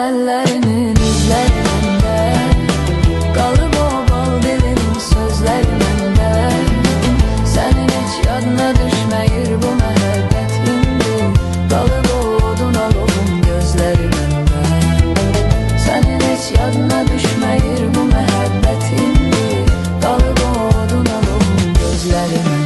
ellerinin izleri mende, qalıb o bal dilinin sözləri məndə. Sənin heç yadına düşməyir bu məhəbbət indi, qalıb o odun alovun gözləri məndə. Sənin heç yadına düşməyir bu məhəbbət indi, qalıb o odun alovun gözləri məndə.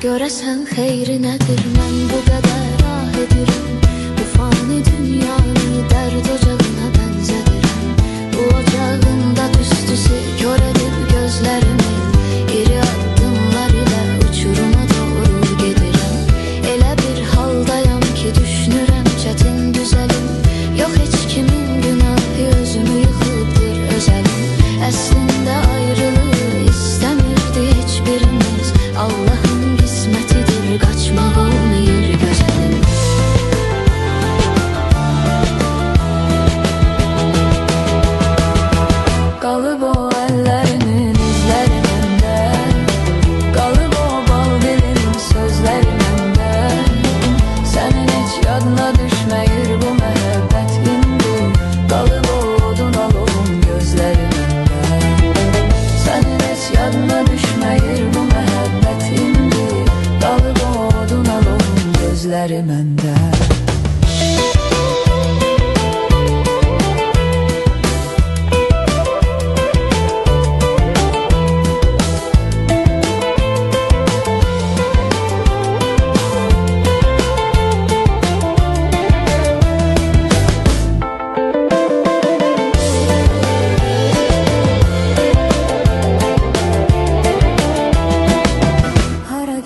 Görəsən xeyri nədir, mən bu qədər ah edirəm. Bu fani dünyanı dərd ocağına bənzədirəm. Bu ocağında tüstüsü kör edib gözlərimi, iri addımlar ilə uçuruma doğru gedirəm. Elə bir haldayam ki düşünürəm çətin düzəlim. Yox heç kimin günahı, özümü yıxıbdır özəlim. Əslində ayrılığı istəmirdi heç birimiz, Allah'ın qismətidir, qaçmaq olmayır gözəlim. Qalıb o əllərinin izləri məndə, qalıb o bal dilinin sözləri məndə. Sənin heç yadına düşməyir bu məhəbbət indi, qalıb o odun alovun gözləri məndə. Sənin heç yadına düşməyir bu məhəbbət indi, qalıb o odun alovun gözləri məndə.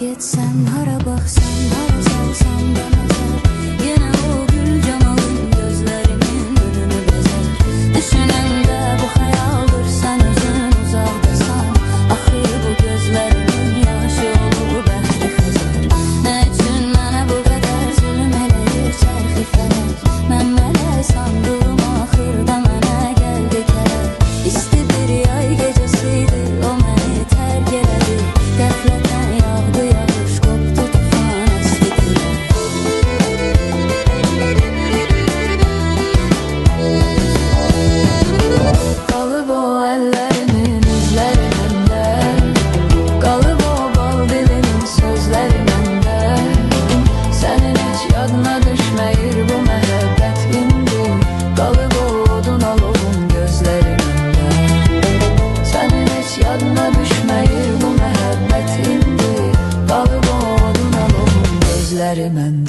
Getsəm, hara baxsam, hara salsam da nəzər, yenə o gül camalın gözlərimin önünü bəzər. Düşünəndə bu xəyaldır, sən özün uzaqdasan, axır bu gözlərimin yaşı olub əhli xəzər. Nə üçün mənə bu qədər zülüm eləyir çərxi fələk, mən mələk sandığım axırda mənə gəldi kələk. İsti bir yay gecəsiydi, o məni tərk elədi, qəflətən yağdı yağış, qopdu tufan əsti külək. Qalıb o əllərinin izləri məndə, qalıb o bal dilinin sözləri məndə. Sənin heç yadına düşməyir bu məhəbbət indi, qalıb o odun alovun gözləri məndə. Sənin heç yadına düşməyir bu məhəbbət indi, qalıb o odun alovun gözləri məndə.